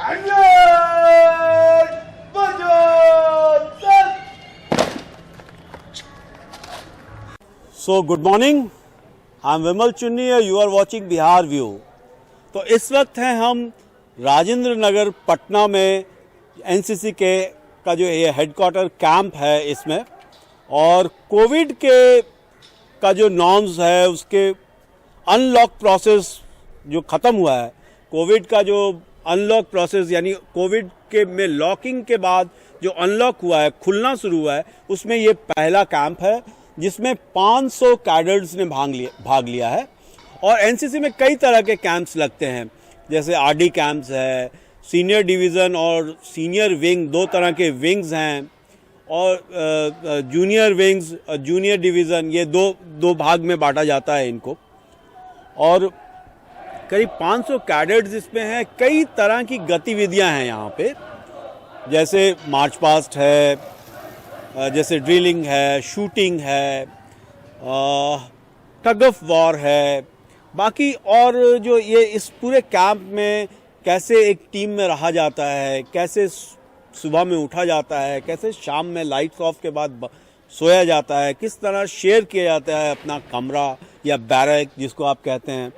So good morning, I am Vimal Chunni, you are watching Bihar view. तो इस वक्त हैं हम राजेंद्र नगर पटना में एनसीसी का जो ये हेडक्वार्टर कैंप है इसमें, और कोविड का जो नॉर्म्स है उसके अनलॉक प्रोसेस जो ख़त्म हुआ है, कोविड का जो अनलॉक प्रोसेस यानी कोविड के में लॉकिंग के बाद जो अनलॉक हुआ है, खुलना शुरू हुआ है, उसमें ये पहला कैंप है जिसमें 500 कैडेट्स ने भाग लिया है। और एनसीसी में कई तरह के कैंप्स लगते हैं, जैसे आरडी कैंप्स है, सीनियर डिवीज़न और सीनियर विंग, दो तरह के विंग्स हैं, और जूनियर विंग्स और जूनियर डिवीज़न, ये दो भाग में बांटा जाता है इनको। और करीब 500 कैडेट्स इसमें हैं। कई तरह की गतिविधियां हैं यहाँ पे, जैसे मार्च पास्ट है, जैसे ड्रिलिंग है, शूटिंग है, टग ऑफ वॉर है, बाकी और जो ये इस पूरे कैंप में कैसे एक टीम में रहा जाता है, कैसे सुबह में उठा जाता है, कैसे शाम में लाइट्स ऑफ के बाद सोया जाता है, किस तरह शेयर किया जाता है अपना कमरा या बैरक जिसको आप कहते हैं,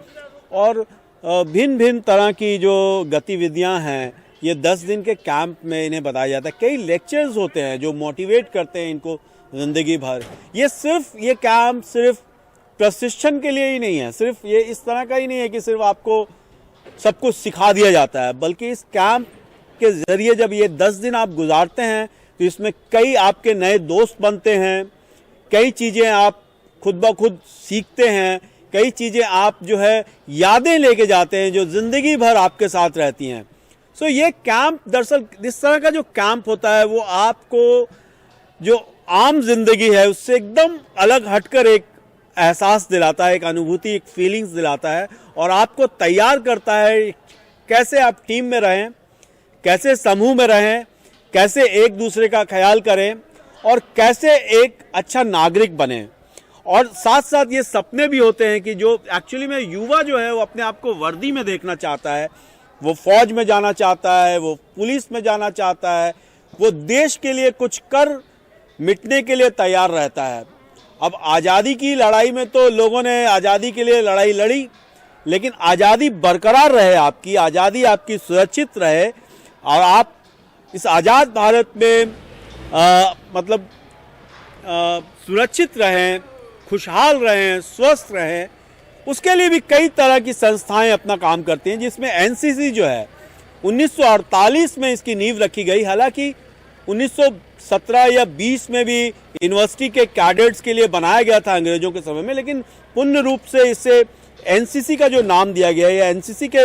और भिन्न भिन्न तरह की जो गतिविधियां हैं ये 10 दिन के कैंप में इन्हें बताया जाता है। कई लेक्चर्स होते हैं जो मोटिवेट करते हैं इनको ज़िंदगी भर। ये कैंप सिर्फ प्रशिक्षण के लिए ही नहीं है, सिर्फ ये इस तरह का ही नहीं है कि सिर्फ आपको सब कुछ सिखा दिया जाता है, बल्कि इस कैंप के ज़रिए जब ये 10 दिन आप गुजारते हैं तो इसमें कई आपके नए दोस्त बनते हैं, कई चीज़ें आप खुद ब खुद सीखते हैं, कई चीज़ें आप जो है यादें लेके जाते हैं जो ज़िंदगी भर आपके साथ रहती हैं। सो ये कैंप दरअसल इस तरह का जो कैंप होता है वो आपको जो आम जिंदगी है उससे एकदम अलग हटकर एक एहसास दिलाता है, एक अनुभूति, एक फीलिंग्स दिलाता है, और आपको तैयार करता है कैसे आप टीम में रहें, कैसे समूह में रहें, कैसे एक दूसरे का ख्याल करें, और कैसे एक अच्छा नागरिक बने। और साथ साथ ये सपने भी होते हैं कि जो एक्चुअली में युवा जो है वो अपने आप को वर्दी में देखना चाहता है, वो फौज में जाना चाहता है, वो पुलिस में जाना चाहता है, वो देश के लिए कुछ कर मिटने के लिए तैयार रहता है। अब आज़ादी की लड़ाई में तो लोगों ने आज़ादी के लिए लड़ाई लड़ी, लेकिन आज़ादी बरकरार रहे, आपकी आज़ादी आपकी सुरक्षित रहे, और आप इस आज़ाद भारत में सुरक्षित रहें, खुशहाल रहें, स्वस्थ रहें, उसके लिए भी कई तरह की संस्थाएं अपना काम करती हैं, जिसमें एनसीसी जो है 1948 में इसकी नींव रखी गई। हालांकि 1917 या 20 में भी यूनिवर्सिटी के कैडेट्स के लिए बनाया गया था अंग्रेजों के समय में, लेकिन पूर्ण रूप से इसे एनसीसी का जो नाम दिया गया है या एनसीसी के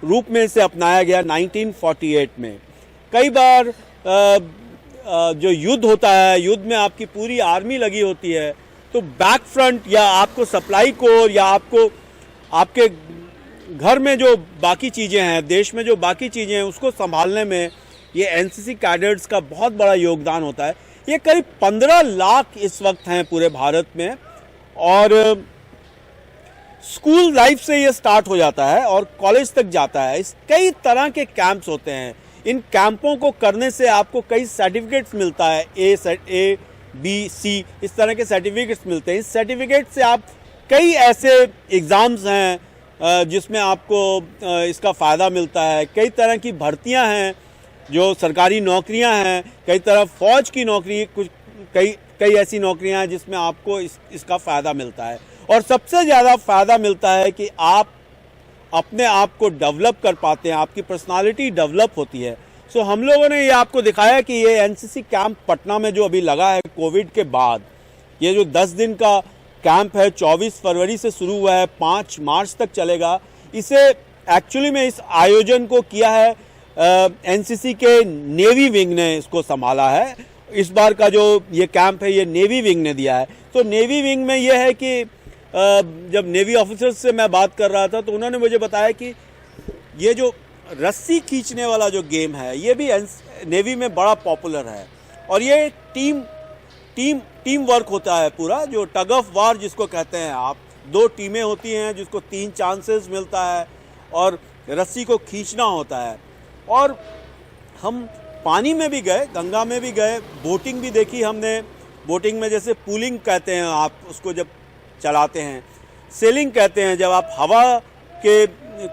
रूप में इसे अपनाया गया 1948 में। कई बार जो युद्ध होता है, युद्ध में आपकी पूरी आर्मी लगी होती है, तो बैक फ्रंट या आपको सप्लाई कोर या आपको आपके घर में जो बाकी चीज़ें हैं, देश में जो बाकी चीज़ें हैं, उसको संभालने में ये एनसीसी कैडेट्स का बहुत बड़ा योगदान होता है। ये करीब 15 लाख इस वक्त हैं पूरे भारत में, और स्कूल लाइफ से ये स्टार्ट हो जाता है और कॉलेज तक जाता है। इस कई तरह के कैंप्स होते हैं। इन कैंपों को करने से आपको कई सर्टिफिकेट्स मिलता है, ए बी सी इस तरह के सर्टिफिकेट्स मिलते हैं। इस सर्टिफिकेट से आप कई ऐसे एग्ज़ाम्स हैं जिसमें आपको इसका फ़ायदा मिलता है। कई तरह की भर्तियां हैं जो सरकारी नौकरियां हैं, कई तरह फ़ौज की नौकरी, कई ऐसी नौकरियां हैं जिसमें आपको इसका फ़ायदा मिलता है। और सबसे ज़्यादा फ़ायदा मिलता है कि आप अपने आप को डेवलप कर पाते हैं, आपकी पर्सनालिटी डेवलप होती है। सो हम लोगों ने ये आपको दिखाया कि ये एनसीसी कैंप पटना में जो अभी लगा है कोविड के बाद, ये जो 10 दिन का कैंप है 24 फरवरी से शुरू हुआ है, 5 मार्च तक चलेगा। इसे एक्चुअली में इस आयोजन को किया है एनसीसी के नेवी विंग ने इसको संभाला है। इस बार का जो ये कैंप है ये नेवी विंग ने दिया है। तो नेवी विंग में ये है कि जब नेवी ऑफिसर्स से मैं बात कर रहा था तो उन्होंने मुझे बताया कि ये जो रस्सी खींचने वाला जो गेम है ये भी नेवी में बड़ा पॉपुलर है, और ये टीम वर्क होता है पूरा, जो टग ऑफ वार जिसको कहते हैं आप। 2 टीमें होती हैं जिसको 3 चांसेस मिलता है और रस्सी को खींचना होता है। और हम पानी में भी गए, गंगा में भी गए, बोटिंग भी देखी हमने। बोटिंग में जैसे पूलिंग कहते हैं आप उसको जब चलाते हैं, सेलिंग कहते हैं जब आप हवा के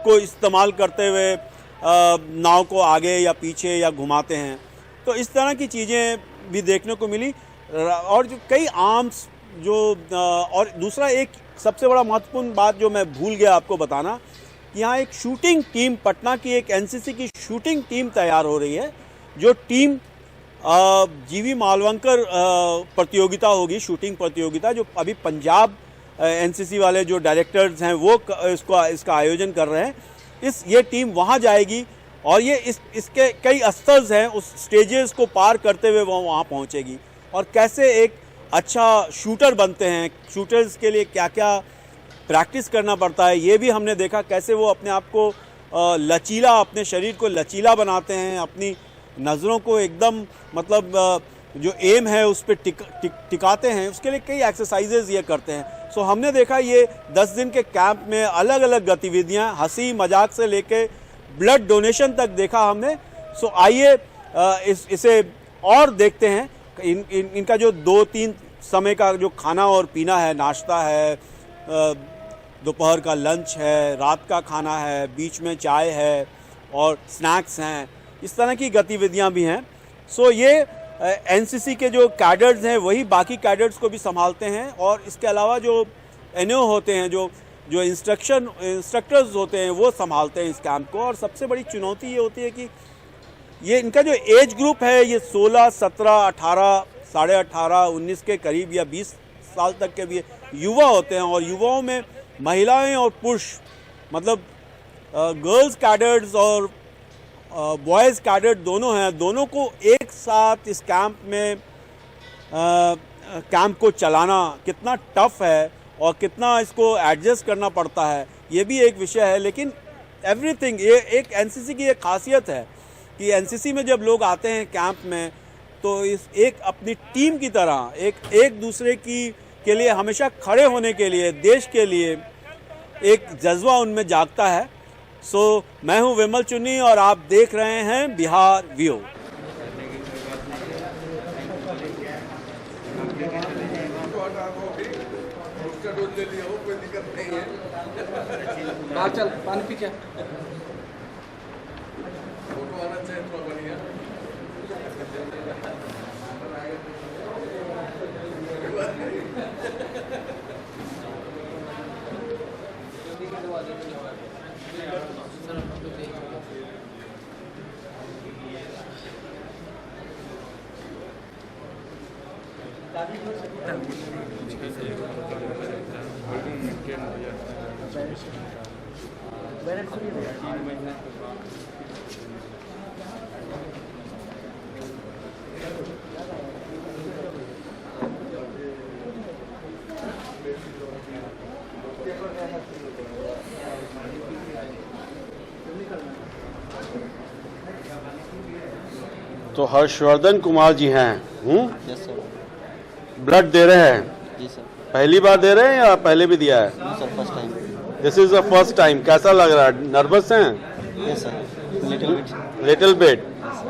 को इस्तेमाल करते हुए नाव को आगे या पीछे या घुमाते हैं। तो इस तरह की चीज़ें भी देखने को मिली। और जो कई आर्म्स जो और दूसरा एक सबसे बड़ा महत्वपूर्ण बात जो मैं भूल गया आपको बताना, कि यहाँ एक शूटिंग टीम, पटना की एक एनसीसी की शूटिंग टीम तैयार हो रही है। जो टीम जीवी मालवंकर प्रतियोगिता होगी, शूटिंग प्रतियोगिता, जो अभी पंजाब एनसीसी वाले जो डायरेक्टर्स हैं वो इसका आयोजन कर रहे हैं। ये टीम वहाँ जाएगी और ये इसके कई स्तर्स हैं, उस स्टेजेस को पार करते हुए वो वहाँ पहुँचेगी। और कैसे एक अच्छा शूटर बनते हैं, शूटर्स के लिए क्या क्या प्रैक्टिस करना पड़ता है, ये भी हमने देखा। कैसे वो अपने आप को लचीला, अपने शरीर को लचीला बनाते हैं, अपनी नज़रों को एकदम मतलब जो एम है उस पर टिकाते हैं। उसके लिए कई एक्सरसाइजेज ये करते हैं। सो हमने देखा ये 10 दिन के कैंप में अलग अलग गतिविधियां, हंसी मजाक से लेके ब्लड डोनेशन तक देखा हमने। सो आइए इसे और देखते हैं। इनका जो 2-3 समय का जो खाना और पीना है, नाश्ता है, दोपहर का लंच है, रात का खाना है, बीच में चाय है और स्नैक्स हैं, इस तरह की गतिविधियां भी हैं। सो ये एनसीसी के जो कैडर्स हैं वही बाकी कैडर्स को भी संभालते हैं। और इसके अलावा जो एनओ होते हैं, जो इंस्ट्रक्टर्स होते हैं, वो संभालते हैं इस कैंप को। और सबसे बड़ी चुनौती ये होती है कि ये इनका जो एज ग्रुप है ये 16, 17, 18, 18.5, 19 के करीब या 20 साल तक के भी युवा होते हैं। और युवाओं में महिलाएं और पुरुष, मतलब गर्ल्स कैडर्स और बॉयज़ कैडेट दोनों हैं। दोनों को एक साथ इस कैंप में कैंप को चलाना कितना टफ है और कितना इसको एडजस्ट करना पड़ता है, ये भी एक विषय है। लेकिन एवरीथिंग, ये एक एनसीसी की एक खासियत है कि एनसीसी में जब लोग आते हैं कैंप में तो इस एक अपनी टीम की तरह एक दूसरे के लिए हमेशा खड़े होने के लिए, देश के लिए एक जज्बा उनमें जागता है। सो मैं हूं विमल चुन्नी और आप देख रहे हैं बिहार व्यू। चल पानी पी क्या? तो हर्षवर्धन कुमार जी हैं। Yes sir. ब्लड दे रहे हैं? जी सर। पहली बार दे रहे हैं या पहले भी दिया है? Sir first time. This is the first time. कैसा लग रहा है? नर्वस हैं? यस सर, लिटिल बिट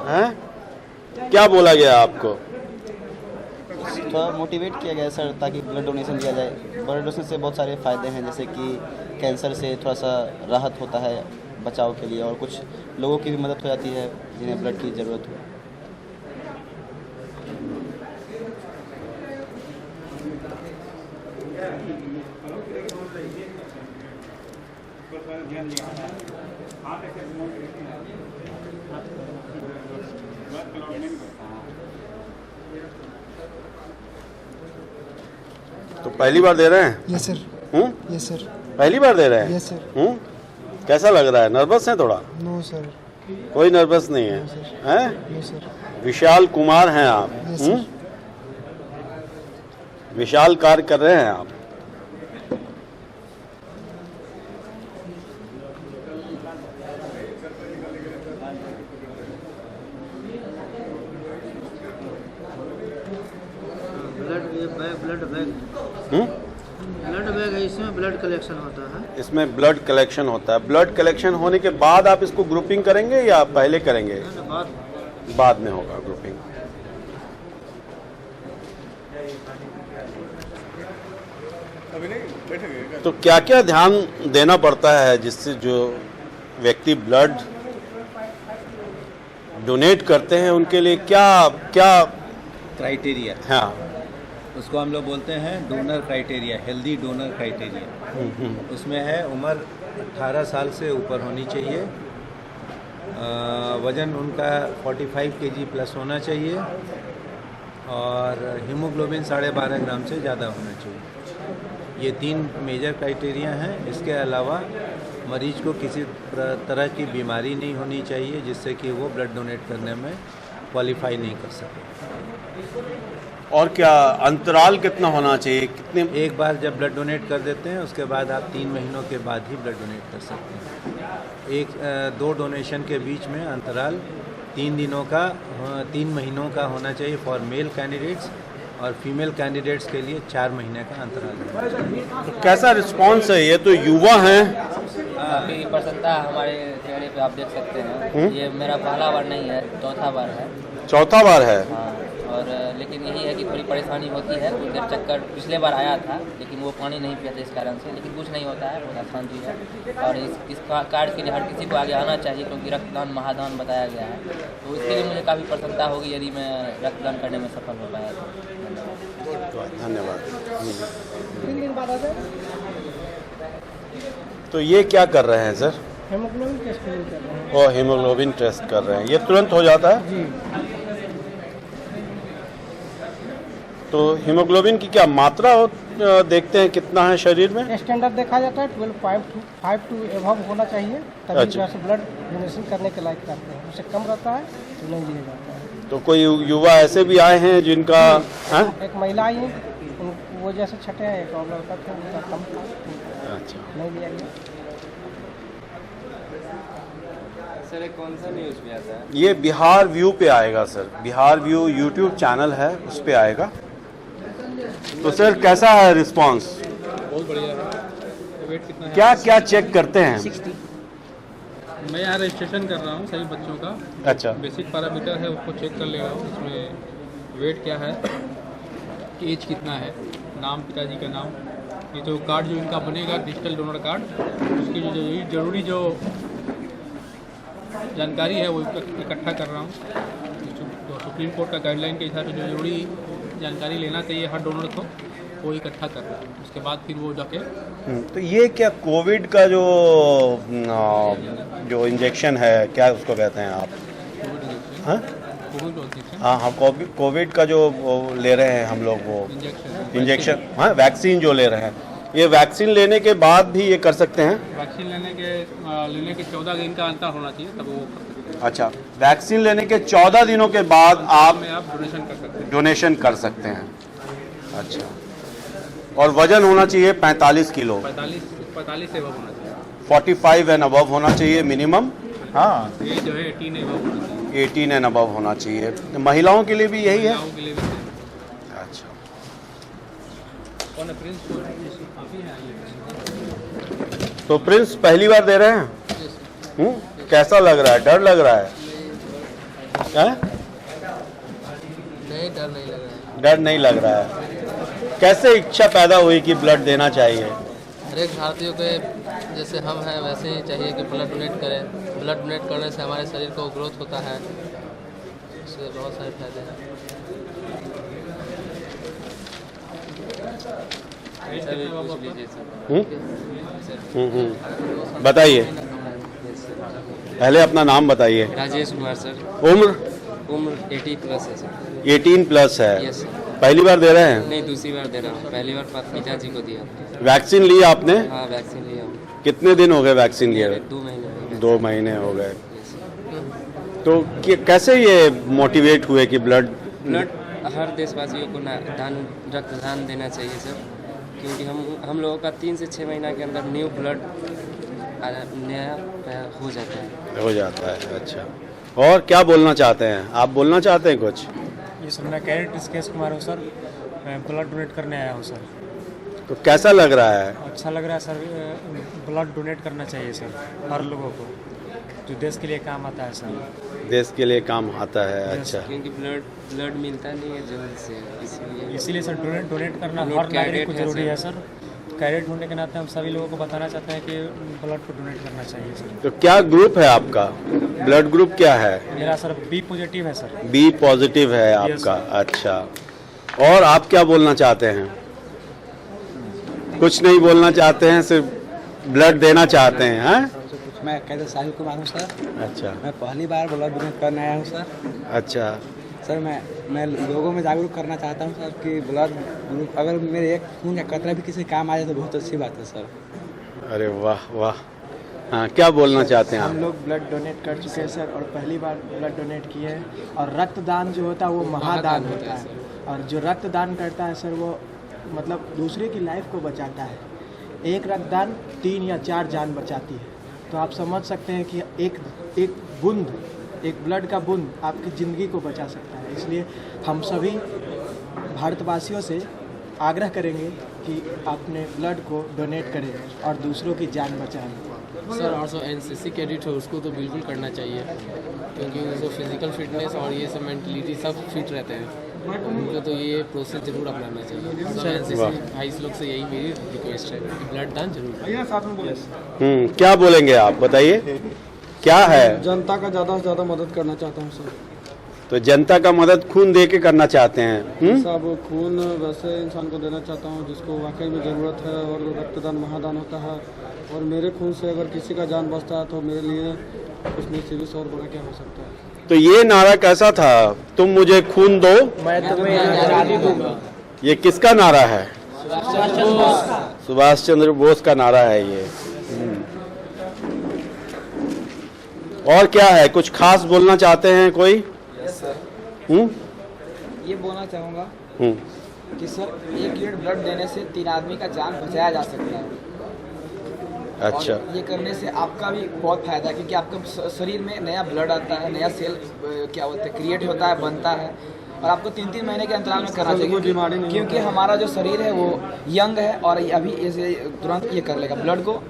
हैं? क्या बोला गया आपको? थोड़ा मोटिवेट किया गया सर ताकि ब्लड डोनेशन किया जाए। ब्लड डोनेशन से बहुत सारे फ़ायदे हैं, जैसे कि कैंसर से थोड़ा सा राहत होता है बचाव के लिए, और कुछ लोगों की भी मदद हो जाती है जिन्हें ब्लड की ज़रूरत हो। तो पहली बार दे रहे हैं? Yes sir. Yes sir. पहली बार दे रहे हैं? Yes sir. कैसा लग रहा है? नर्वस है थोड़ा? No sir. कोई नर्वस नहीं है? हैं? No sir. विशाल कुमार हैं आप? Yes sir. विशाल कार्य कर रहे हैं आप। ब्लड ब्लड बैग है, इसमें ब्लड कलेक्शन होता है। इसमें ब्लड कलेक्शन होता है। ब्लड कलेक्शन होने के बाद आप इसको ग्रुपिंग करेंगे या पहले करेंगे? बाद में होगा ग्रुपिंग। तो क्या क्या ध्यान देना पड़ता है जिससे जो व्यक्ति ब्लड डोनेट करते हैं उनके लिए क्या क्या क्राइटेरिया, हाँ उसको हम लोग बोलते हैं donor criteria, healthy donor criteria. उसमें है उम्र 18 साल से ऊपर होनी चाहिए, वज़न उनका 45 kg प्लस होना चाहिए और हीमोग्लोबिन 12.5 ग्राम से ज़्यादा होना चाहिए। ये 3 मेजर क्राइटेरिया हैं। इसके अलावा मरीज को किसी तरह की बीमारी नहीं होनी चाहिए जिससे कि वो ब्लड डोनेट करने में क्वालिफाई नहीं कर सके। और क्या अंतराल कितना होना चाहिए? कितने? एक बार जब ब्लड डोनेट कर देते हैं उसके बाद आप 3 महीनों के बाद ही ब्लड डोनेट कर सकते हैं। 2 डोनेशन के बीच में अंतराल 3 महीनों का होना चाहिए फॉर मेल कैंडिडेट्स और फीमेल कैंडिडेट्स के लिए 4 महीने का अंतराल होना चाहिए। तो कैसा रिस्पांस है? ये तो युवा हैं। काफ़ी प्रसन्नता हमारे चेहरे पे आप देख सकते हैं। ये मेरा पहला बार नहीं है, चौथा बार है। चौथा बार है? हाँ, और लेकिन यही है कि थोड़ी परेशानी होती है। कुछ देर चक्कर पिछले बार आया था लेकिन वो पानी नहीं पिया था इस कारण से, लेकिन कुछ नहीं होता है, बहुत आसान चीज़ है। और इस कार्ड के लिए हर किसी को आगे आना चाहिए क्योंकि रक्तदान महादान बताया गया है। तो इसके लिए मुझे काफ़ी प्रसन्नता होगी यदि मैं रक्तदान करने में सफल हो पाया तो। धन्यवाद। तो ये क्या कर रहे हैं सर? हेमोग्लोबिन टेस्ट कर रहे हैं। और हीमोग्लोबिन टेस्ट कर रहे हैं। ये तुरंत हो जाता है? जी। तो हीमोग्लोबिन की क्या मात्रा देखते हैं कितना है शरीर में? स्टैंडर्ड देखा जाता है 12.5 टू एबव होना चाहिए, तभी अच्छा। जो है ब्लड डोनेशन करने के लायक करते हैं। उससे कम रहता है तो नहीं लिया जाता है। तो कोई युवा ऐसे भी आए हैं जिनका एक महिला आई है, वो जैसे छठे हैं, एक और लड़का थे, उनका कम था, अच्छा। नहीं लिया गया। सर कौन सा न्यूज़ पे आता है? ये बिहार व्यू पे आएगा sir. Bihar view YouTube channel है, उस पे आएगा। तो सर कैसा है रिस्पांस? बहुत बढ़िया है। वेट कितना है? क्या क्या चेक करते हैं? 60। मैं यहाँ रजिस्ट्रेशन कर रहा हूँ सभी बच्चों का। अच्छा। बेसिक पैरामीटर है उसको चेक कर ले रहा हूँ। इसमें वेट क्या है, एज कितना है, नाम पिताजी का नाम, ये तो कार्ड जो इनका बनेगा डिजिटल डोनर कार्ड, उसकी जो जरूरी जो जानकारी है वो इकट्ठा कर रहा हूँ। तो सुप्रीम कोर्ट का गाइडलाइन के हिसाब से जो जरूरी जानकारी लेना चाहिए हर डोनर को वो इकट्ठा कर रहा हूँ। उसके बाद फिर वो जाके तो ये क्या कोविड का जो इंजेक्शन है, क्या उसको कहते हैं आप? हाँ हाँ, कोविड का जो ले रहे हैं हम लोग, वो इंजेक्शन, हाँ वैक्सीन जो ले रहे हैं, ये वैक्सीन लेने के बाद भी ये कर सकते हैं? वैक्सीन लेने के 14 दिन का अंतर होना चाहिए तब वो कर सकते हैं। अच्छा, वैक्सीन लेने के 14 दिनों के बाद आप डोनेशन कर सकते हैं। अच्छा, और वजन होना चाहिए 45 किलो, 45 से अबव होना चाहिए। 45 एंड अबव होना चाहिए मिनिमम। हाँ, ये जो है 18 अबव होना चाहिए। 18 एंड अबव होना चाहिए। महिलाओं के लिए भी यही है? महिलाओं के लिए भी है। अच्छा। और प्रिंस को काफ़ी है ये। तो प्रिंस पहली बार दे रहे हैं? कैसा लग रहा है? डर लग रहा है? नहीं, डर नहीं लग रहा है। डर नहीं लग रहा है। कैसे इच्छा पैदा हुई कि ब्लड देना चाहिए? हर एक भारतीयों के जैसे हम हैं वैसे ही चाहिए कि ब्लड डोनेट करें। ब्लड डोनेट करने से हमारे शरीर को ग्रोथ होता है, इससे बहुत सारे फायदे हैं। पूछ लीजिए सर। बताइए, पहले अपना नाम बताइए। राजेश कुमार सर। उम्र 80 प्लस है सर। 18 प्लस है। Yes sir. पहली बार दे रहे हैं? नहीं, दूसरी बार दे रहा हूँ। पहली बार पिताजी को दिया। वैक्सीन ली आपने? हाँ, वैक्सीन लिया हूँ। कितने दिन हो गए वैक्सीन लिए? 2 महीने हो गए। 2 महीने हो गए। तो कैसे ये मोटिवेट हुए कि ब्लड हर देशवासियों को रक्तदान देना चाहिए सर, क्योंकि हम लोगों का 3 से 6 महीना के अंदर न्यू ब्लड नया हो जाता है। अच्छा, और क्या बोलना चाहते हैं आप? बोलना चाहते हैं कुछ? ये सर, मैं कैडेट स्केच कुमार हूँ सर। मैं ब्लड डोनेट करने आया हूँ सर। तो कैसा लग रहा है? अच्छा लग रहा है सर। ब्लड डोनेट करना चाहिए सर हर लोगों को, जो देश के लिए काम आता है सर। देश के लिए काम आता है। अच्छा, क्योंकि ब्लड मिलता नहीं है जल्द से, इसीलिए सर डोनेट करना हर नागरिक को जरूरी है सर। कैडेट होने के नाते हम सभी लोगों को बताना चाहते हैं कि ब्लड को डोनेट करना चाहिए सर। तो क्या ग्रुप है आपका? ब्लड ग्रुप क्या है? मेरा सर बी पॉजिटिव है सर। बी पॉजिटिव है आपका। अच्छा, और आप क्या बोलना चाहते हैं? कुछ नहीं बोलना चाहते हैं, सिर्फ ब्लड देना चाहते हैं? हैं? मैं कहते साहिल कुमार हूँ सर। अच्छा मैं पहली बार ब्लड डोनेट करने आया हूँ सर। अच्छा सर मैं लोगों में जागरूक करना चाहता हूँ सर कि ब्लड ग्रुप अगर मेरे एक खून का कतरा भी किसी काम आ जाए तो बहुत अच्छी बात है सर। अरे वाह वाह। हाँ, क्या बोलना चाहते हैं हम आप? लोग ब्लड डोनेट कर चुके हैं सर और पहली बार ब्लड डोनेट किए हैं। और रक्तदान जो होता है वो महादान होता है, और जो रक्तदान करता है सर वो मतलब दूसरे की लाइफ को बचाता है। एक रक्तदान 3 या 4 जान बचाती है। तो आप समझ सकते हैं कि एक बूंद, एक ब्लड का बूंद आपकी ज़िंदगी को बचा सकता है। इसलिए हम सभी भारतवासियों से आग्रह करेंगे कि अपने ब्लड को डोनेट करें और दूसरों की जान बचाएं। सर और एनसीसी कैडेट है उसको तो बिल्कुल करना चाहिए, क्योंकि उसको फिजिकल फिटनेस और ये सब मेंटलिटी सब फिट रहते हैं, उनको तो ये प्रोसेस जरूर अपनाना चाहिए। सर एनसीसी भाई लोग से यही मेरी रिक्वेस्ट है कि ब्लड दान जरूर। क्या बोलेंगे आप, बताइए क्या है? जनता का ज़्यादा से ज़्यादा मदद करना चाहता हूँ सर। तो जनता का मदद खून दे के करना चाहते हैं? सब खून वैसे इंसान को देना चाहता हूँ जिसको वाकई में ज़रूरत है, और रक्तदान महादान होता है। और मेरे खून से अगर किसी का जान बचता है तो मेरे लिए उसमें से और बड़ा क्या हो सकता है। तो ये नारा कैसा था, तुम मुझे खून दो मैं तुम्हें आज़ादी दूंगा? ये किसका नारा है? सुभाष चंद्र बोस का नारा है ये। और क्या है, कुछ खास बोलना चाहते हैं कोई? ये बोलना चाहूँगा कि सर 1 यूनिट ब्लड देने से 3 आदमी का जान बचाया जा सकता है। अच्छा, और ये करने से आपका भी बहुत फायदा है, क्योंकि आपका शरीर में नया ब्लड आता है, नया सेल क्या होता है क्रिएट होता है, बनता है। और आपको 3-3 महीने के अंतराल में करना चाहिए, क्योंकि हमारा जो शरीर है वो यंग है और अभी इसे तुरंत ये कर लेगा, ब्लड को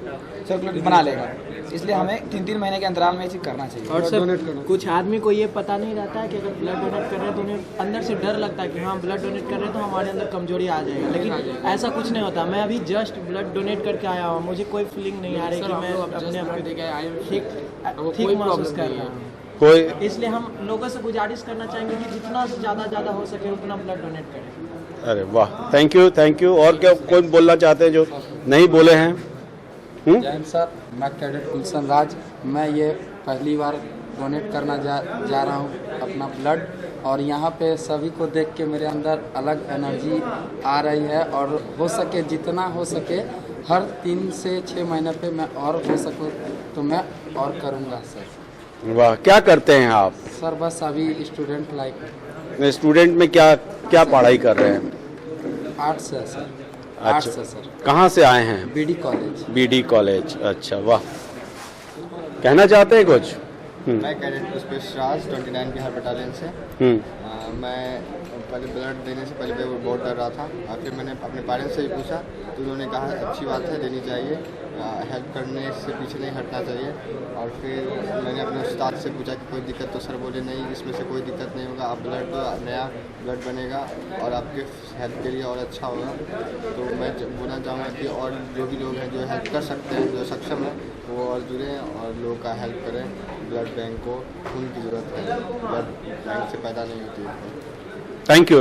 सर्कुलेट बना लेगा। इसलिए हमें 3-3 महीने के अंतराल में ये करना चाहिए। और सर कुछ आदमी को ये पता नहीं रहता है कि अगर ब्लड डोनेट कर रहे हैं तो उन्हें अंदर से डर लगता है कि हाँ ब्लड डोनेट कर रहे हैं तो हमारे अंदर कमजोरी आ जाएगा, लेकिन ऐसा कुछ नहीं होता। मैं अभी जस्ट ब्लड डोनेट करके आया हूँ, मुझे कोई फीलिंग नहीं आ रही कि मैं अपने आप को ठीक महसूस कर रहा हूँ। कोई इसलिए हम लोगों से गुजारिश करना चाहेंगे कि जितना ज़्यादा हो सके उतना ब्लड डोनेट करें। अरे वाह, थैंक यू। और क्या कोई बोलना चाहते हैं जो नहीं बोले हैं? जैन सर, मैं कैडेट गुलशन राज। मैं ये पहली बार डोनेट करना जा रहा हूँ अपना ब्लड, और यहाँ पे सभी को देख के मेरे अंदर अलग एनर्जी आ रही है। और हो सके जितना हो सके हर 3 से 6 महीने पे मैं और हो सकूँ तो मैं और करूँगा सर। वाह, क्या करते हैं आप? सर बस अभी स्टूडेंट लाइफ। स्टूडेंट में क्या पढ़ाई कर रहे हैं? आर्ट्स है सर। अच्छा, आर्ट्स है सर। कहाँ से आए हैं? BD college. BD college. अच्छा वाह, कहना चाहते हैं कुछ? मैं कैडेट पुष्पेश राज 29 बिहार बटालियन से। मैं पहले ब्लड देने से पहले वो बहुत डर रहा था, और फिर मैंने अपने पेरेंट्स से भी पूछा तो उन्होंने कहा अच्छी बात है, देनी चाहिए, हेल्प करने से पीछे नहीं हटना चाहिए। और फिर मैंने अपने उस्ताद से पूछा कि कोई दिक्कत, तो सर बोले नहीं इसमें से कोई दिक्कत नहीं होगा, आप ब्लड दो, नया ब्लड बनेगा और आपके हेल्थ के लिए और अच्छा होगा। तो मैं बोलना चाहूँगा कि और जो भी लोग हैं जो हेल्प कर सकते हैं, जो सक्षम है, वो और जुड़ें और लोगों का हेल्प करें। ब्लड बैंक को खून की ज़रूरत है, ब्लड बैंक से पैदा नहीं होती है। Thank you.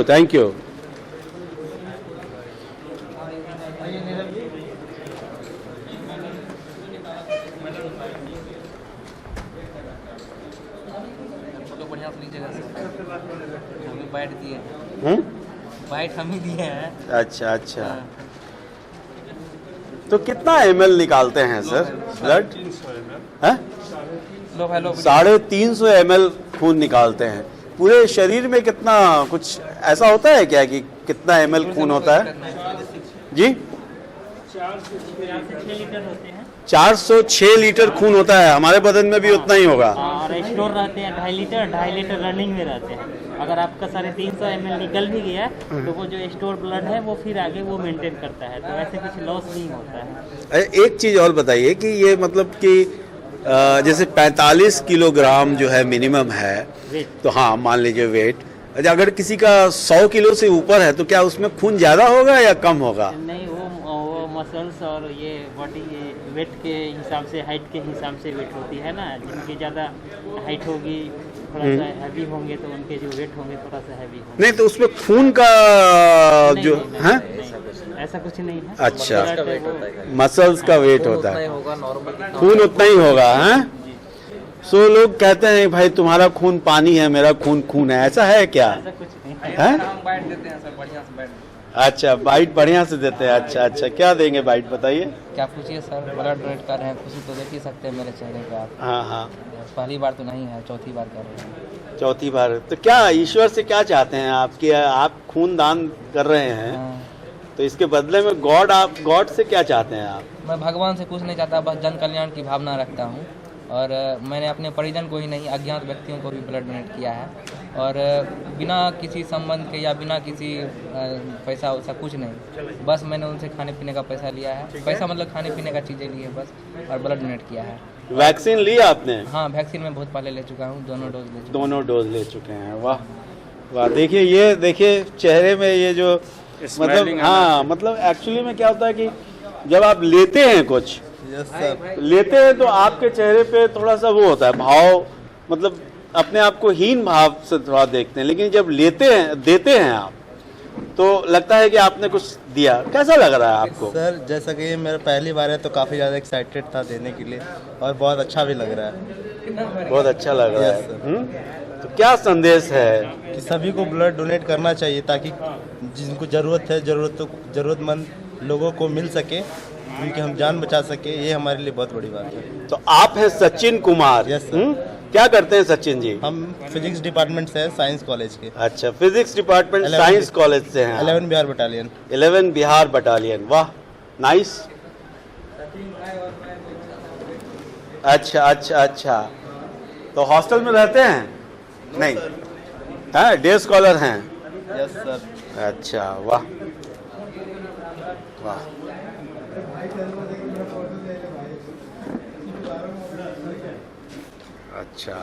बढ़िया अपनी जगह से हमें बैठ दिए, बैठ हम ही दिए हैं। अच्छा। तो कितना ml निकालते हैं सर ब्लड? 350 ml खून निकालते हैं। पूरे शरीर में कितना, कुछ ऐसा होता है क्या कि कितना ml खून होता है जी? 4 से 6 लीटर होते हैं। 406 लीटर खून होता है, हमारे बदन में भी उतना ही होगा। और स्टोर रहते हैं 2.5 लीटर रनिंग में रहते हैं। अगर आपका 350 ml निकल भी गया तो वो जो स्टोर ब्लड है वो फिर आगे वो मेंटेन करता है, तो ऐसे कुछ लॉस नहीं होता है। एक चीज़ और बताइए कि ये मतलब कि जैसे 45 किलोग्राम जो है मिनिमम है, तो हाँ मान लीजिए वेट, अगर किसी का 100 किलो से ऊपर है तो क्या उसमें खून ज़्यादा होगा या कम होगा? नहीं, वो मसल्स और ये बॉडी वेट के हिसाब से, हाइट के हिसाब से वेट होती है ना। जिनकी ज़्यादा हाइट होगी, थोड़ा सा हैवी होंगे, तो उनके जो वेट होंगे थोड़ा सा हैवी होंगे। नहीं, तो उसमें खून का जो है ऐसा कुछ नहीं है। अच्छा, मसल्स का वेट होता है, खून उतना ही होगा है। सो लोग कहते हैं भाई तुम्हारा खून पानी है, मेरा खून खून है, ऐसा है क्या? ऐसा कुछ नहीं है। हम बाइट देते हैं सर, बढ़िया से बाइट। अच्छा, बाइट बढ़िया से देते हैं। अच्छा अच्छा, क्या देंगे बाइट बताइए? क्या पूछिए सर, ब्लड डोनेट कर रहे हैं, खुशी तो देख ही सकते हैं मेरे चेहरे पे आप। हाँ हाँ, पहली बार तो नहीं है, चौथी बार कर रहे हैं। चौथी बार। तो क्या ईश्वर से क्या चाहते हैं आप कि आप खून दान कर रहे हैं, तो इसके बदले में गॉड से क्या चाहते हैं आप? मैं भगवान से कुछ नहीं चाहता, बस जन कल्याण की भावना रखता हूँ। और मैंने अपने परिजन को ही नहीं, अज्ञात व्यक्तियों को भी ब्लड डोनेट किया है, और बिना किसी संबंध के या बिना किसी पैसा वैसा कुछ नहीं, बस मैंने उनसे खाने पीने का पैसा लिया है। पैसा मतलब खाने पीने का चीज़ें ली है बस, और ब्लड डोनेट किया है। वैक्सीन ली आपने? हाँ, वैक्सीन में बहुत पहले ले चुका हूँ, दोनों डोज ले चुके हैं। वाह वाह, देखिए ये देखिए चेहरे में ये जो मतलब, हाँ मतलब एक्चुअली में क्या होता है कि जब आप लेते हैं कुछ लेते हैं तो आपके चेहरे पे थोड़ा सा वो होता है भाव, मतलब अपने आप को हीन भाव से थोड़ा देखते हैं, लेकिन जब देते हैं आप तो लगता है कि आपने कुछ दिया। कैसा लग रहा है आपको? सर जैसा कि ये मेरा पहली बार है तो काफ़ी ज़्यादा एक्साइटेड था देने के लिए, और बहुत अच्छा भी लग रहा है। बहुत अच्छा लग रहा है। तो क्या संदेश है? कि सभी को ब्लड डोनेट करना चाहिए ताकि जिनको ज़रूरत है, ज़रूरतमंद लोगों को मिल सके, उनकी हम जान बचा सके, ये हमारे लिए बहुत बड़ी बात है। तो आप हैं सचिन कुमार? Yes sir. क्या करते हैं सचिन जी? हम फिजिक्स डिपार्टमेंट से हैं, साइंस कॉलेज के। अच्छा, फिजिक्स डिपार्टमेंट साइंस कॉलेज से हैं। 11 बिहार बटालियन। 11 बिहार बटालियन, वाह नाइस। अच्छा अच्छा अच्छा, तो हॉस्टल में रहते हैं? नहीं, हैं डे स्कॉलर हैं? Yes sir. अच्छा, वाह वाह। अच्छा,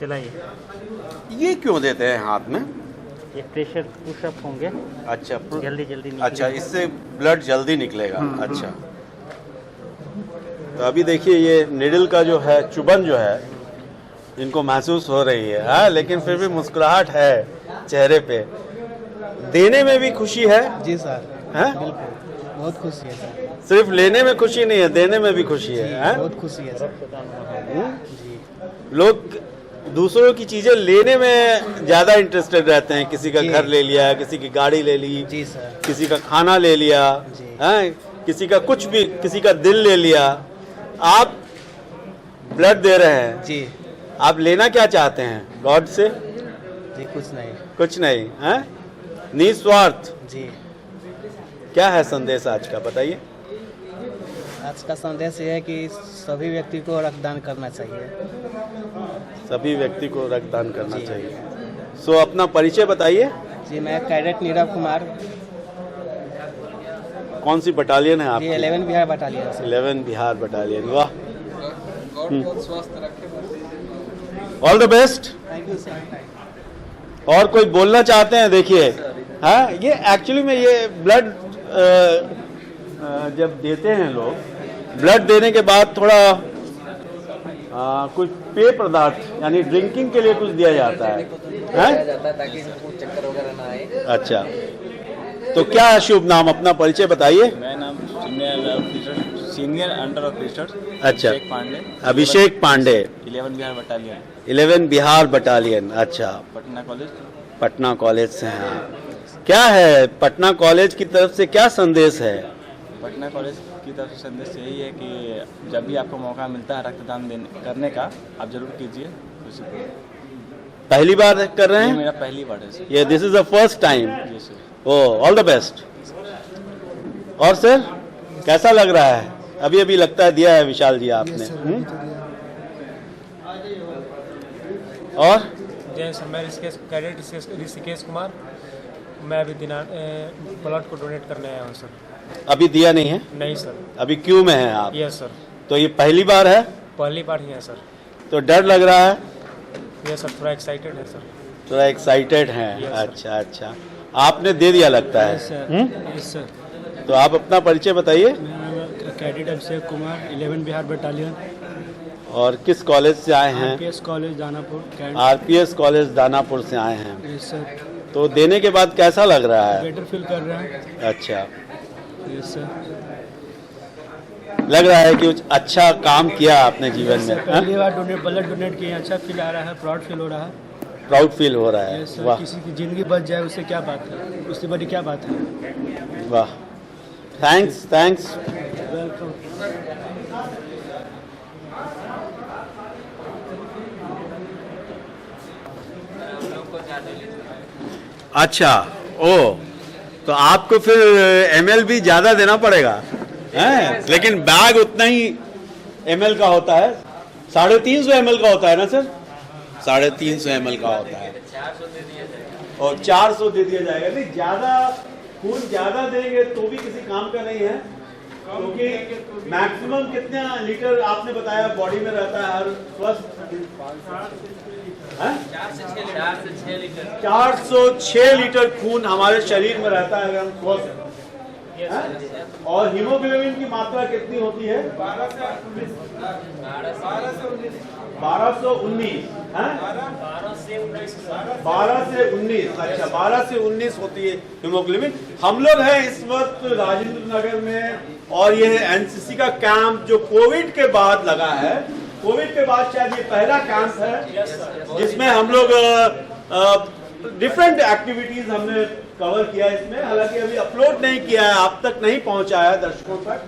चलाइए। ये क्यों देते हैं हाथ में? ये प्रेशर पुशअप होंगे। अच्छा, जल्दी जल्दी। अच्छा, इससे ब्लड जल्दी निकलेगा। अच्छा, तो अभी देखिए ये निडल का जो है चुभन जो है इनको महसूस हो रही है, हाँ, लेकिन फिर भी मुस्कुराहट है चेहरे पे। देने में भी खुशी है? जी सर, हैं? बिल्कुल बहुत खुशी है सर। सिर्फ लेने में खुशी नहीं है, देने में भी खुशी है, हैं? बहुत खुशी है सर। लोग दूसरों की चीजें लेने में ज्यादा इंटरेस्टेड रहते हैं। किसी का घर ले लिया, किसी की गाड़ी ले ली, जी सर, किसी का खाना ले लिया, हैं? किसी का कुछ भी, किसी का दिल ले लिया। आप ब्लड दे रहे हैं जी, आप लेना क्या चाहते हैं गॉड से? जी कुछ नहीं। कुछ नहीं है, निस्वार्थ। जी, क्या है संदेश आज का, बताइए। आज का संदेश ये है कि सभी व्यक्ति को रक्तदान करना चाहिए। सभी व्यक्ति को रक्तदान करना चाहिए। सो अपना परिचय बताइए। जी, मैं कैडेट नीरव कुमार। कौन सी बटालियन है आपकी? 11 बिहार बटालियन से। 11 बिहार बटालियन, वाह। बहुत स्वस्थ रखे। All the best. Thank you sir. और कोई बोलना चाहते हैं? देखिए, हाँ, ये एक्चुअली में ये ब्लड जब देते हैं लोग, ब्लड देने के बाद थोड़ा कुछ पेय पदार्थ यानी ड्रिंकिंग के लिए कुछ दिया जाता है, ताकि चक्कर वगैरह ना आए। अच्छा, तो क्या है शुभ नाम, अपना परिचय बताइए। मेरा नाम सीनियर अंडर ऑफिसर अच्छा, पांडे। अभिषेक पांडे, 11 बिहार बटालियन। 11 बिहार बटालियन। अच्छा, पटना कॉलेज। पटना कॉलेज से हैं। क्या है पटना कॉलेज की तरफ से क्या संदेश है? पटना कॉलेज की तरफ से संदेश यही है कि जब भी आपको मौका मिलता है रक्तदान करने का, आप जरूर कीजिए। पहली बार कर रहे ये हैं? मेरा पहली बार है सर। ये this is the first time. जी sir. Oh, all the best. और सर कैसा लग रहा है? अभी अभी लगता है दिया है विशाल जी आपने। और जय सर, मैं कैडेट ऋषिकेश कुमार, मैं अभी ब्लड को डोनेट करने आया हूँ सर। अभी दिया नहीं है? नहीं सर। अभी क्यों में है आप? Yes sir. तो ये पहली बार है? पहली बार ही है सर। तो डर लग रहा है? यस सर, थोड़ा एक्साइटेड है सर। थोड़ा एक्साइटेड है। अच्छा अच्छा, आपने दे दिया लगता है। Yes sir. तो आप अपना परिचय बताइए। Cadet Abhishek Kumar, 11 Bihar battalion. और किस कॉलेज से आए हैं? RPS college Danapur. RPS college Danapur से आए हैं। Yes sir. तो देने के बाद कैसा लग रहा है? बेटर फील कर रहे हैं। अच्छा, यस सर। लग रहा है कि कुछ अच्छा काम किया आपने जीवन में। पहली बार ब्लड डोनेट किए, अच्छा फील आ रहा है, प्राउड फील हो रहा है। प्राउड फील हो रहा है। Yes sir. वाह किसी की जिंदगी बच जाए उससे क्या बात है, उससे बड़ी क्या बात है। वाह, थैंक्स थैंक्स। वेलकम। अच्छा, ओ, तो आपको फिर एमएल भी ज्यादा देना पड़ेगा हैं? लेकिन बैग उतना ही एमएल का होता है, 350 ml का होता है ना सर? 350 ml का होता है और 400 दे दिया जाएगा। नहीं, ज्यादा खून ज्यादा देंगे तो भी किसी काम का नहीं है, क्योंकि मैक्सिमम कितना लीटर आपने बताया बॉडी में रहता है हर स्वस्थ? 406 लीटर खून हमारे शरीर में रहता है अगर हम स्वस्थ हैं। और हीमोग्लोबिन की मात्रा कितनी होती है? 1219 12 से 19। अच्छा, 12 से 19 होती है हीमोग्लोबिन। हम लोग हैं इस वक्त राजेंद्र नगर में और ये एनसीसी का कैंप जो कोविड के बाद लगा है। कोविड के बाद शायद ये पहला कैंप है जिसमें हम लोग डिफरेंट एक्टिविटीज हमने कवर किया इसमें। हालांकि अभी अपलोड नहीं किया है, आप तक नहीं पहुंचा है दर्शकों तक,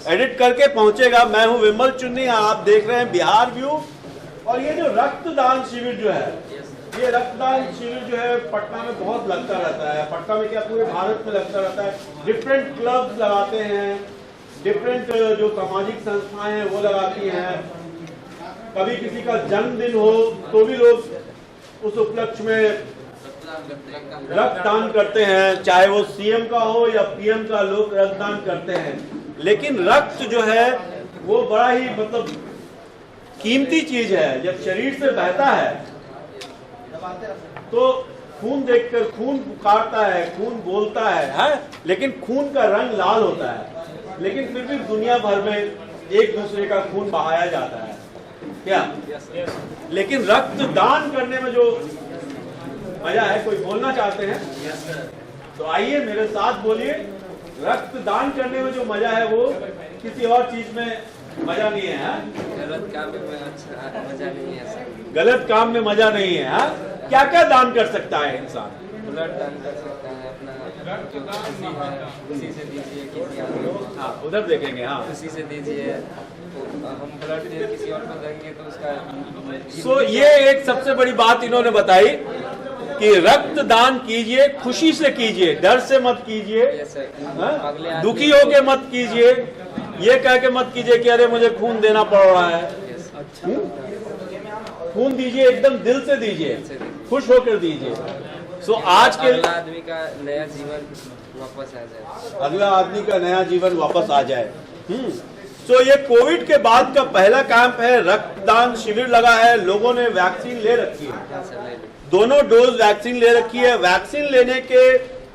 एडिट करके पहुंचेगा। मैं हूं विमल चुन्नी, आप देख रहे हैं बिहार व्यू। और ये जो रक्तदान शिविर जो है, ये रक्तदान शिविर जो है पटना में बहुत लगता रहता है। पटना में क्या, पूरे भारत में लगता रहता है। डिफरेंट क्लब्स लगाते हैं, डिफरेंट जो सामाजिक संस्थाएं हैं वो लगाती हैं। कभी किसी का जन्मदिन हो तो भी लोग उस उपलक्ष्य में रक्तदान करते हैं, चाहे वो सीएम का हो या पीएम का, लोग रक्तदान करते हैं। लेकिन रक्त जो है वो बड़ा ही मतलब कीमती चीज है। जब शरीर से बहता है तो खून देखकर खून पुकारता है, खून बोलता है? लेकिन खून का रंग लाल होता है, लेकिन फिर भी दुनिया भर में एक दूसरे का खून बहाया जाता है क्या? लेकिन रक्तदान करने में जो मजा है, कोई बोलना चाहते हैं तो आइए मेरे साथ बोलिए। रक्तदान करने में जो मजा है वो किसी और चीज में मजा नहीं है। गलत काम में मजा नहीं है सर। गलत काम में मजा नहीं है। क्या क्या दान कर सकता है इंसान? ब्लड दान कर सकता है, अपना जो खुशी है उसी से दीजिए किसी आदमी को। हाँ, उधर देखेंगे। हाँ, उसी से दीजिए। हम ब्लड किसी और को देंगे तो उसका सो ये एक सबसे बड़ी बात इन्होंने बताई कि रक्तदान कीजिए, खुशी से कीजिए, डर से मत कीजिए, दुखी होके मत कीजिए, ये कह के मत कीजिए कि अरे मुझे खून देना पड़ रहा है। खून दीजिए, एकदम दिल से दीजिए, खुश होकर दीजिए। सो आज के अगला आदमी का नया जीवन वापस आ जाए। अगला आदमी का नया जीवन वापस आ जाए। तो ये कोविड के बाद का पहला कैंप है, रक्तदान शिविर लगा है। लोगों ने वैक्सीन ले रखी है, दोनों डोज वैक्सीन ले रखी है। वैक्सीन लेने के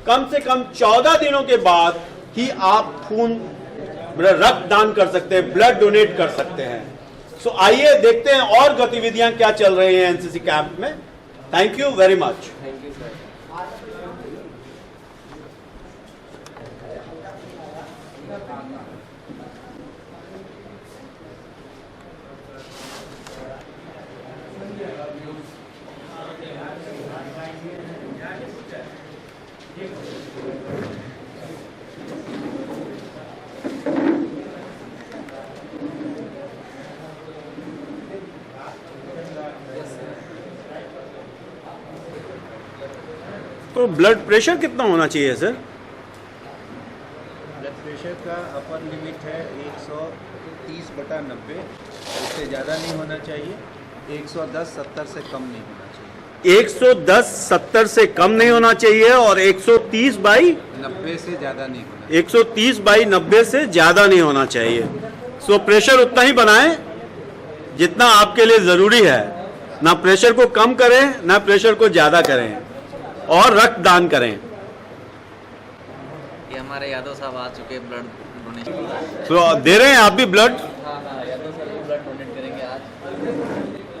कम से कम 14 दिनों के बाद ही आप खून रक्तदान कर सकते हैं, ब्लड डोनेट कर सकते हैं। सो आइए देखते हैं और गतिविधियां क्या चल रही हैं एनसीसी कैंप में। Thank you very much. Thank you sir. तो ब्लड प्रेशर कितना होना चाहिए सर? ब्लड प्रेशर का अपर लिमिट है 130/90, उससे ज़्यादा नहीं होना चाहिए। 110/70 से कम नहीं होना चाहिए। 110/70 से कम नहीं होना चाहिए और 130/90 से ज़्यादा नहीं होना चाहिए। 130/90 से ज़्यादा नहीं होना चाहिए। सो प्रेशर उतना ही बनाएं जितना आपके लिए ज़रूरी है, ना प्रेशर को कम करें ना प्रेशर को ज़्यादा करें, और रक्तदान करें। ये हमारे यादव साहब आ चुके ब्लड डोनेशन। तो दे रहे हैं आप भी ब्लड? हाँ हाँ, यादव साहब भी ब्लड डोनेट करेंगे आज,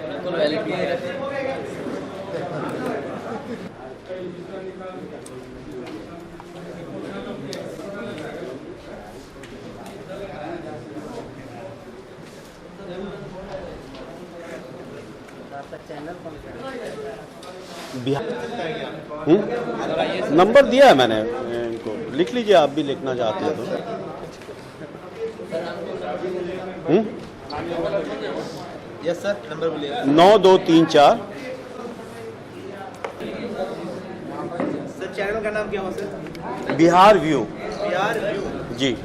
बिल्कुल वैलिड है। नंबर दिया है मैंने इनको, लिख लीजिए आप भी लिखना चाहते हैं तो। यस सर, नंबर बोलिए। 9234। सर चैनल का नाम क्या हुआ sir? Bihar view. Bihar view ji.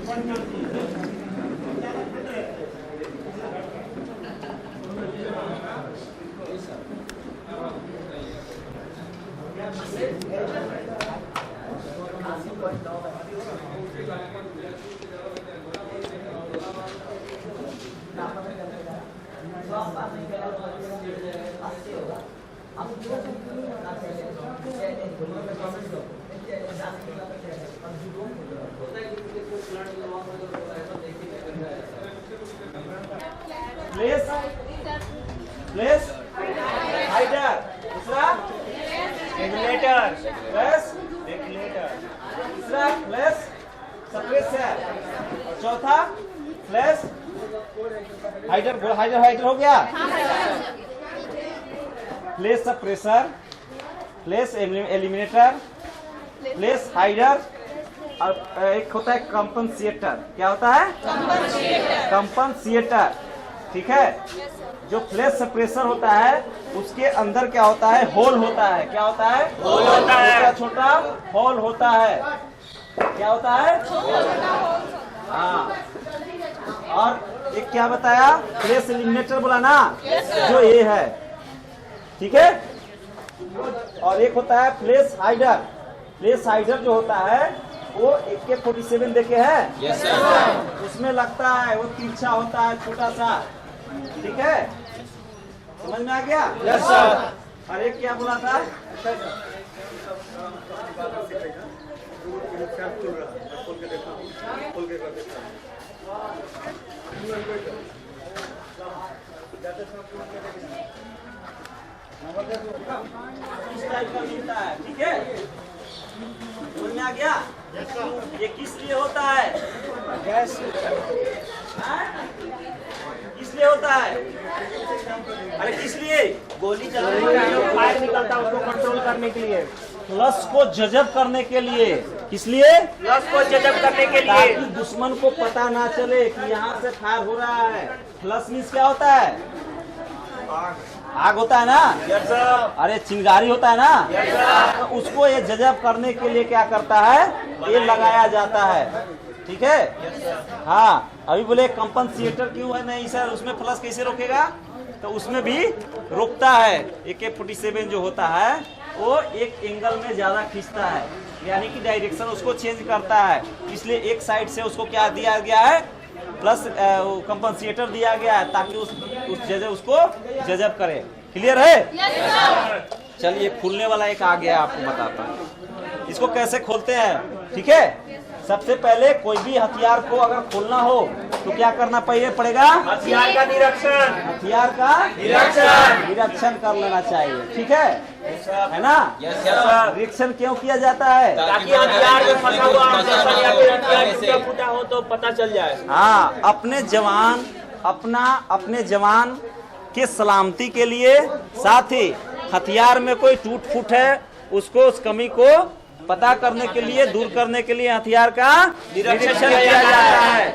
Place hider, दूसरा रेगुलेटर प्लस रेगुलेटर, तीसरा प्लस सप्रेसर, और चौथा प्लस हाइडर। हाइडर हाइडर हो गया। Place suppressor, place eliminator, place hider, और एक होता है कंपनसेटर। क्या होता है? कंपनसेटर। ठीक है। जो फ्लैश सप्रेसर होता है उसके अंदर क्या होता है? होल होता है। क्या होता है? होल होता है। छोटा होल होता है। क्या होता है? हाँ। और एक क्या बताया? फ्लैश एलिमिनेटर बोला ना, जो ये है। ठीक है। और एक होता है फ्लैश हाइडर। फ्लैश हाइडर जो होता है वो AK-47 देखे है। Yes sir. उसमें लगता है, वो तिरछा होता है, छोटा सा। ठीक है, समझ में आ गया? Yes sir. और एक क्या बोला था? इस टाइप का मिलता है। ठीक है, समझ में आ गया? ये किस लिए होता है? गैस। किस लिए होता है? अरे किस लिए? गोली चलाने के लिए फायर निकलता है, उसको कंट्रोल करने के लिए, फ्लश को जजब करने के लिए। किस लिए? फ्लश को जजब करने के लिए, ताकि दुश्मन को पता ना चले कि यहाँ से फायर हो रहा है। फ्लश मीन्स क्या होता है? आग होता है ना? Yes sir. अरे चिंगारी होता है ना? Yes sir. तो उसको ये जजब करने के लिए क्या करता है? ये लगाया जाता है। ठीक है। Yes sir. हाँ, अभी बोले कंपनसेटर क्यों है? नहीं सर, उसमें फ्लश कैसे रोकेगा? तो उसमें भी रोकता है। AK-47 जो होता है वो एक एंगल में ज्यादा खींचता है, यानी कि डायरेक्शन उसको चेंज करता है। इसलिए एक साइड से उसको क्या दिया गया है? प्लस कंपनसेटर दिया गया है, ताकि उसको जजब करे। क्लियर है? yes, चलिए, खुलने वाला एक आ गया, आपको बताता हूँ इसको कैसे खोलते हैं। ठीक है। सबसे पहले कोई भी हथियार को अगर खोलना हो तो क्या करना पड़ेगा? हथियार का निरीक्षण। हथियार का निरीक्षण कर लेना चाहिए। ठीक है ना? Yes sir. निरीक्षण क्यों किया जाता है? ताकि हथियार में फंसा हुआ हथियार फूटा हो तो पता चल जाए। हाँ, अपने जवान के सलामती के लिए, साथ ही हथियार में कोई टूट फूट है उसको, उस कमी को पता करने के लिए, दूर करने के लिए हथियार का निरीक्षण किया जाता है।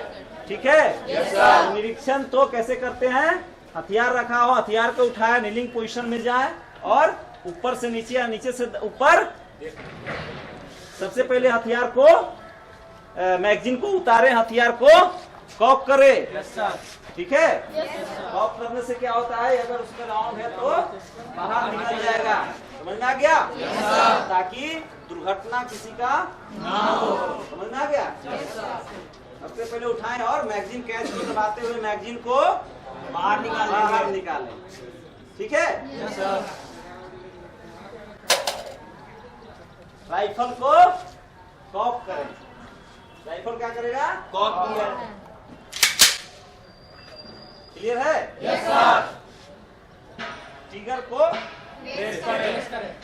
ठीक है। निरीक्षण तो कैसे करते हैं? हथियार रखा हो, हथियार को उठाया, नीलिंग पोजीशन में जाए और ऊपर से नीचे या नीचे से ऊपर सबसे पहले हथियार को मैगजीन को उतारे, हथियार को कॉक करे। ठीक है, कॉक करने से क्या होता है, अगर उसमें राउंड है तो बाहर निकल जाएगा। समझ में आ गया? ताकि दुर्घटना किसी का ना हो। समझ में आ गया? सबसे पहले उठाएं और मैगजीन कैच को दबाते हुए मैगजीन को बाहर निकालें। ठीक है? राइफल को कॉक करें। राइफल क्या करेगा? कॉक किया। क्लियर है? Yes sir. ट्रिगर को प्रेस करें।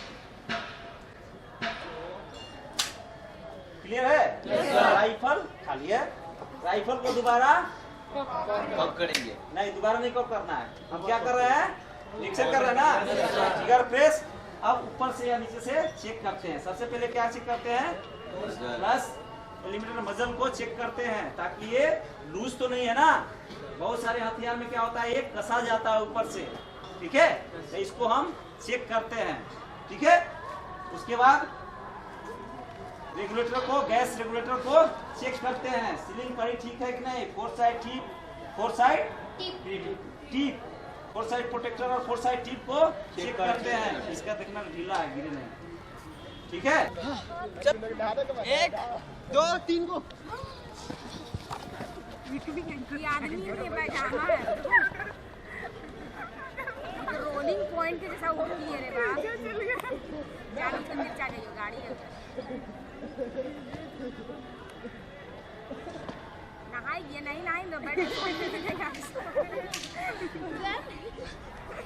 क्लियर है? Yes sir. राइफल खाली है, राइफल को दोबारा कॉक करेंगे। नहीं, दोबारा नहीं कॉक करना है। हम क्या कर रहे हैं? निरीक्षण कर रहे हैं ना। Trigger press. अब ऊपर से या नीचे से चेक करते हैं। सबसे पहले क्या चेक करते हैं? प्लस लिमिटेड मजल को चेक करते हैं, ताकि ये लूज तो नहीं है ना। बहुत सारे हथियार में क्या होता है, एक कसा जाता है ऊपर से। ठीक है, तो इसको हम चेक करते हैं। ठीक है, उसके बाद रेगुलेटर को, गैस रेगुलेटर को चेक करते हैं। सीलिंग पड़ी ठीक है कि नहीं, four side tip, four side tip, four side protector और फोर साइड टिप को चेक करते हैं। इसका देखना ढीला है, गिरे नहीं। ठीक है, 1 2 3 को रोलिंग पॉइंट के जैसा उठती है रे बाप। जान के मिर्चा गई गाड़ी नहाई ये नहीं नहाई लो बैठ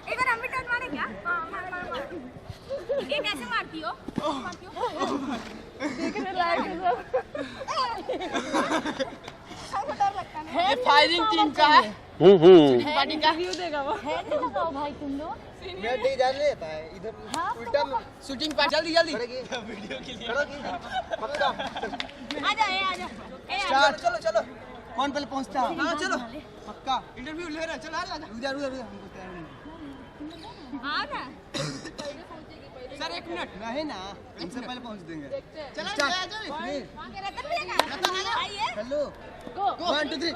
एक बार हम भी टच मारे क्या? मार ये कैसे मारती हो? देखने लायक है। ये फायरिंग टीम का है। पार्टी का व्यू देगा वो। है नहीं लगाओ भाई तुम लोग। मैं नहीं जान लेता है इधर उल्टा शूटिंग पर जल्दी वीडियो के लिए पक्का आ जा स्टार्ट। चलो कौन पहले पहुंचता है? हां चलो पक्का इंटरव्यू ले रहा। चल आ जा उधर हमको तैयार नहीं। आ ना सर 1 मिनट नहीं ना, इनसे पहले पहुंच देंगे। चलो वहां के रतन भैया आइए। हेलो गो 1 2 3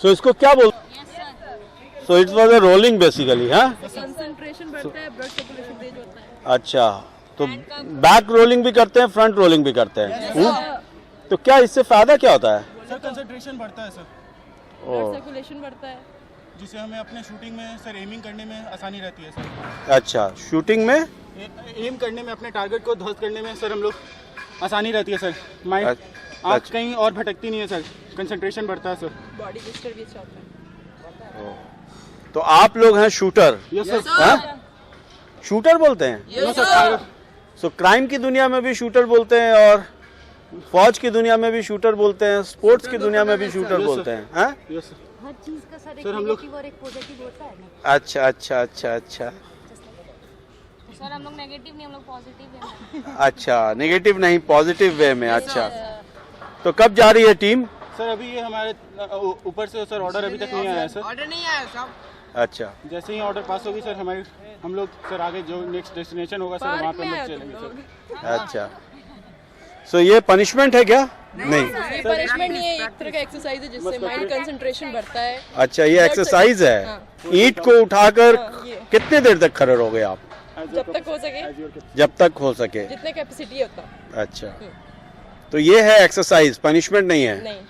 सो इसको क्या बोल? So it was a rolling basically. हाँ, कंसंट्रेशन बढ़ता है, ब्लड सर्कुलेशन तेज होता है। अच्छा, तो बैक रोलिंग भी करते हैं, फ्रंट रोलिंग भी करते हैं। तो क्या इससे फायदा क्या होता है? सर कंसंट्रेशन बढ़ता है सर, ब्लड सर्कुलेशन बढ़ता है, जिससे हमें अपने शूटिंग में सर एमिंग करने में आसानी रहती है सर। अच्छा, शूटिंग में एम करने में, अपने टारगेट को ध्वस्त करने में सर हम लोग आसानी रहती है सर। माइंड आँख कहीं और भटकती नहीं है सर, कंसंट्रेशन बढ़ता है सर। बॉडी बूस्टर भी अच्छा होता है। तो आप लोग हैं शूटर? Yes sir. हाँ? शूटर बोलते हैं? Yes sir. सो क्राइम की दुनिया में भी शूटर बोलते हैं, और फौज की दुनिया में भी शूटर बोलते हैं, स्पोर्ट्स की दुनिया में भी शूटर बोलते हैं। हाँ? Yes sir. हर चीज का सर एक हम लोग नेगेटिव और एक पॉजिटिव होता है ना। अच्छा अच्छा अच्छा अच्छा सर हम लोग नेगेटिव नहीं, हम लोग पॉजिटिव हैं। अच्छा, नेगेटिव नहीं, पॉजिटिव वे में। अच्छा, तो कब जा रही है टीम? सर अभी ये हमारे ऊपर से सर ऑर्डर अभी तक नहीं आया है सर। ऑर्डर नहीं आया साहब। अच्छा, जैसे ही ऑर्डर पास होगी सर हम लोग सर आगे जो नेक्स्ट डेस्टिनेशन होगा सर वहाँ पे हम लोग चलेंगे सर। अच्छा, सो ये पनिशमेंट है क्या? नहीं, ये पनिशमेंट नहीं है, एक तरह का एक्सरसाइज है जिससे माइंड कंसंट्रेशन बढ़ता है। अच्छा, ये एक्सरसाइज है। ईंट को उठाकर कितने देर तक खड़े रहोगे आप? जब तक हो सके, जब तक हो सके, जितने कैपेसिटी होता। अच्छा, तो ये है एक्सरसाइज, पनिशमेंट नहीं है। नहीं।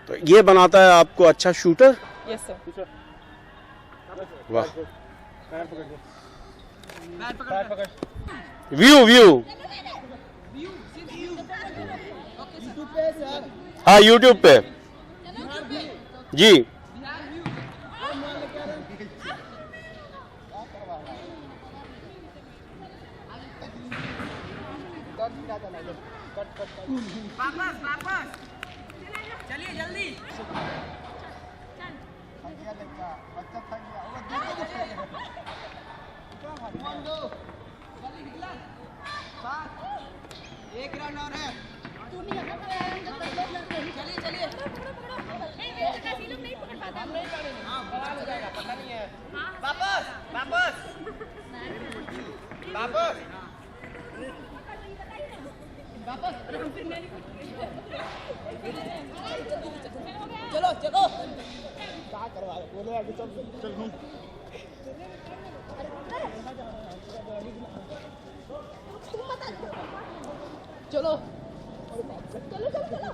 तो ये बनाता है आपको अच्छा शूटर? Yes sir. वाह, व्यू हाँ, यूट्यूब पे जी। वापस वापस चलिए जल्दी एक रन और है चलिए चलिए नहीं पकड़ पाता हो जाएगा पता नहीं है वापस वापस वापस चलो चलो क्या करवा रहे बोले आगे चल घूम चलो चलो चलो चलो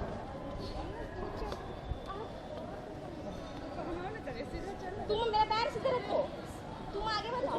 तुम मेरा पैर सीधे रखो तुम आगे बढ़ो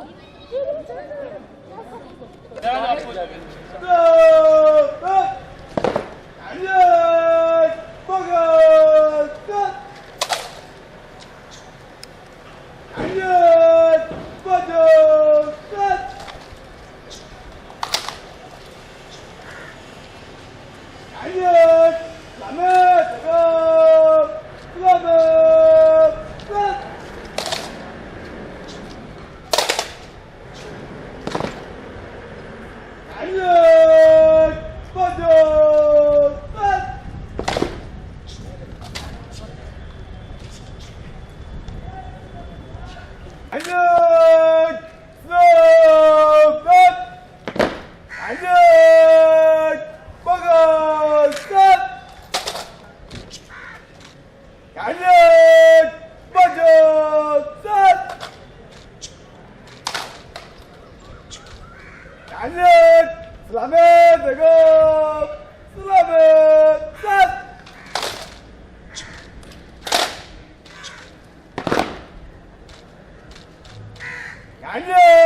Anya!